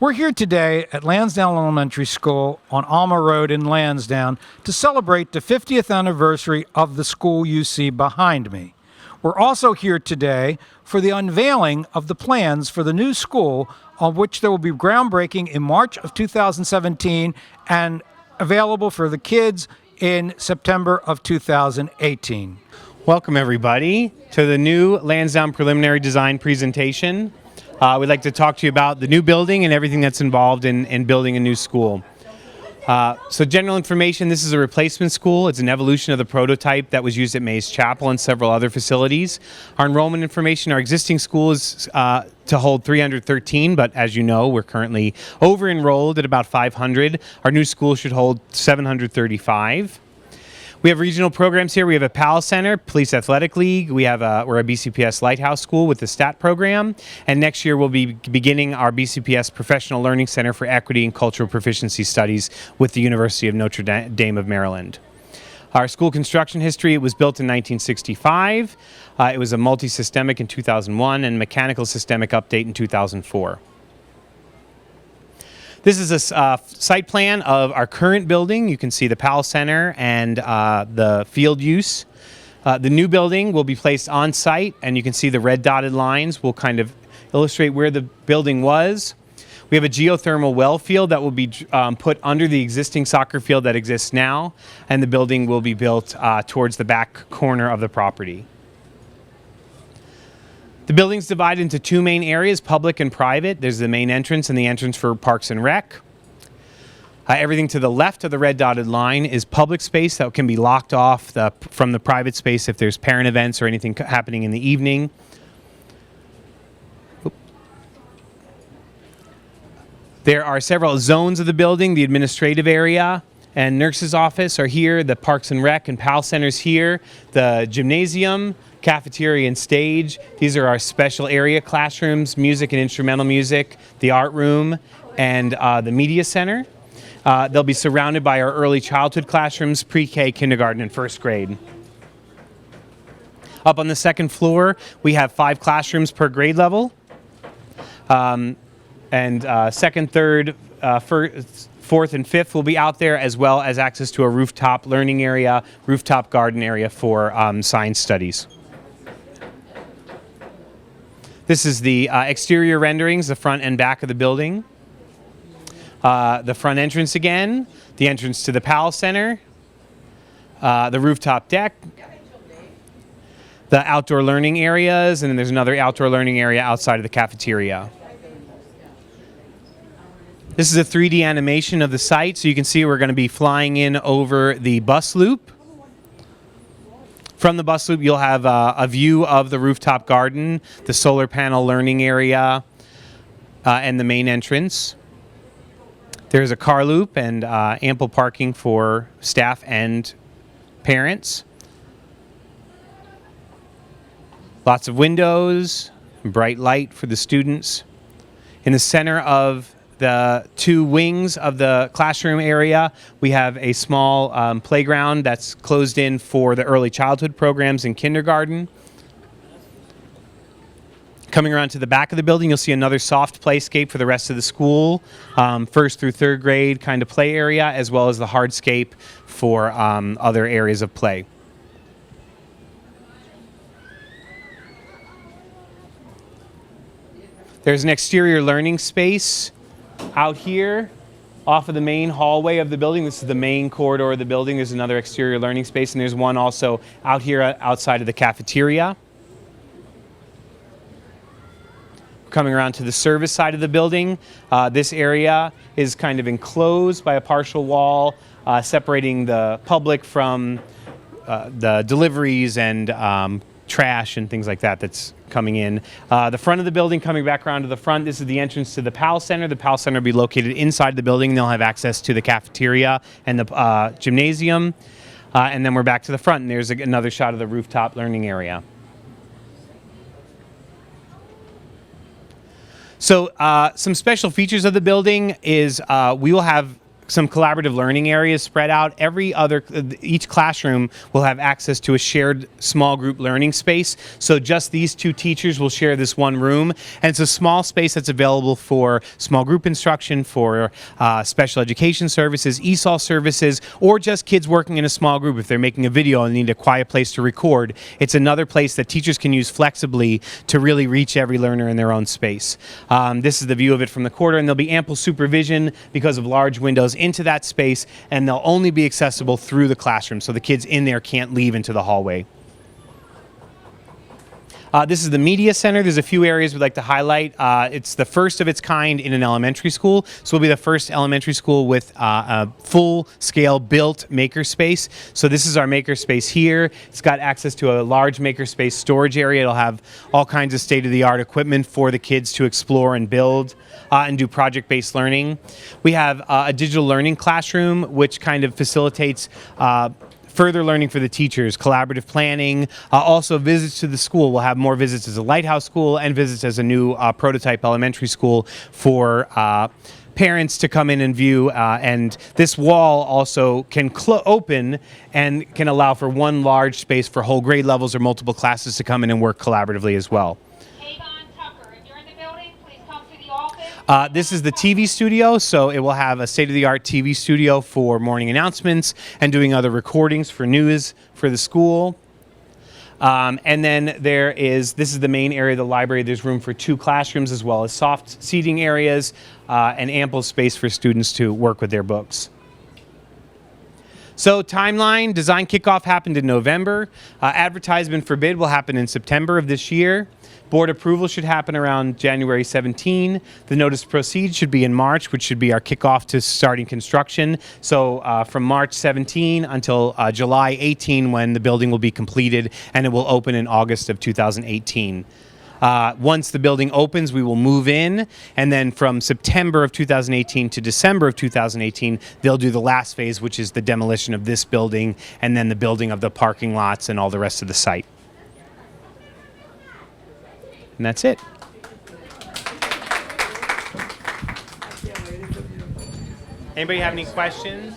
We're here today at Lansdowne Elementary School on Alma Road in Lansdowne to celebrate the 50th anniversary of the school you see behind me. We're also here today for the unveiling of the plans for the new school, on which there will be groundbreaking in March of 2017 and available for the kids in September of 2018. Welcome everybody to the new Lansdowne preliminary design presentation. We'd like to talk to you about the new building and everything that's involved in building a new school. So general information, this is a replacement school. It's an evolution of the prototype that was used at Mays Chapel and several other facilities. Our enrollment information, our existing school is to hold 313, but as you know, we're currently over-enrolled at about 500. Our new school should hold 735. We have regional programs here. We have a PAL Center, Police Athletic League. We're a BCPS Lighthouse School with the STAT program. And next year we'll be beginning our BCPS Professional Learning Center for Equity and Cultural Proficiency Studies with the University of Notre Dame of Maryland. Our school construction history, it was built in 1965. It was a multi-systemic in 2001 and mechanical systemic update in 2004. This is a site plan of our current building. You can see the PAL Center and the field use. The new building will be placed on site, and you can see the red dotted lines will kind of illustrate where the building was. We have a geothermal well field that will be put under the existing soccer field that exists now, and the building will be built towards the back corner of the property. The building's divided into two main areas, public and private. There's the main entrance and the entrance for Parks and Rec. Everything to the left of the red dotted line is public space that can be locked off from the private space if there's parent events or anything happening in the evening. There are several zones of the building. The administrative area and nurse's office are here. The Parks and Rec and PAL Center's here. The gymnasium, cafeteria and stage. These are our special area classrooms, music and instrumental music, the art room, and the media center. They'll be surrounded by our early childhood classrooms, pre-K, kindergarten, and first grade. Up on the second floor, we have 5 classrooms per grade level. Second, third, fourth, and fifth will be out there, as well as access to a rooftop learning area, rooftop garden area for science studies. This is the exterior renderings, the front and back of the building. The front entrance again, the entrance to the PAL Center, the rooftop deck, the outdoor learning areas, and then there's another outdoor learning area outside of the cafeteria. This is a 3D animation of the site, so you can see we're going to be flying in over the bus loop. From the bus loop, you'll have a view of the rooftop garden, the solar panel learning area, and the main entrance. There's a car loop and ample parking for staff and parents. Lots of windows, bright light for the students. In the center of the 2 wings of the classroom area, we have a small playground that's closed in for the early childhood programs in kindergarten. Coming around to the back of the building, you'll see another soft playscape for the rest of the school, first through third grade kind of play area, as well as the hardscape for other areas of play. There's an exterior learning space out here off of the main hallway of the building. This is the main corridor of the building. There's another exterior learning space, and there's one also out here outside of the cafeteria. Coming around to the service side of the building, this area is kind of enclosed by a partial wall, separating the public from the deliveries and trash and things like that that's coming in. The front of the building, coming back around to the front, this is the entrance to the PAL Center. The PAL Center will be located inside the building. They'll have access to the cafeteria and the gymnasium. And then we're back to the front, and there's another shot of the rooftop learning area. So some special features of the building is we will have some collaborative learning areas spread out. Each classroom will have access to a shared small group learning space. So just these two teachers will share this one room, and it's a small space that's available for small group instruction, for special education services, ESOL services, or just kids working in a small group. If they're making a video and need a quiet place to record, it's another place that teachers can use flexibly to really reach every learner in their own space. This is the view of it from the corridor, and there'll be ample supervision because of large windows into that space, and they'll only be accessible through the classroom, so the kids in there can't leave into the hallway. This is the media center. There's a few areas we'd like to highlight. It's the first of its kind in an elementary school. So we'll be the first elementary school with a full-scale built makerspace. So this is our makerspace here. It's got access to a large makerspace storage area. It'll have all kinds of state-of-the-art equipment for the kids to explore and build and do project-based learning. We have a digital learning classroom, which kind of facilitates further learning for the teachers, collaborative planning, also visits to the school. We'll have more visits as a lighthouse school and visits as a new prototype elementary school for parents to come in and view. And this wall also can open and can allow for one large space for whole grade levels or multiple classes to come in and work collaboratively as well. This is the TV studio, so it will have a state-of-the-art TV studio for morning announcements and doing other recordings for news for the school. And then this is the main area of the library. There's room for 2 classrooms as well as soft seating areas and ample space for students to work with their books. So timeline, design kickoff happened in November. Advertisement for bid will happen in September of this year. Board approval should happen around January 17. The notice to proceed should be in March, which should be our kickoff to starting construction. So from March 17 until July 18, when the building will be completed, and it will open in August of 2018. Once the building opens, we will move in, and then from September of 2018 to December of 2018, they'll do the last phase, which is the demolition of this building, and then the building of the parking lots and all the rest of the site. And that's it. Anybody have any questions?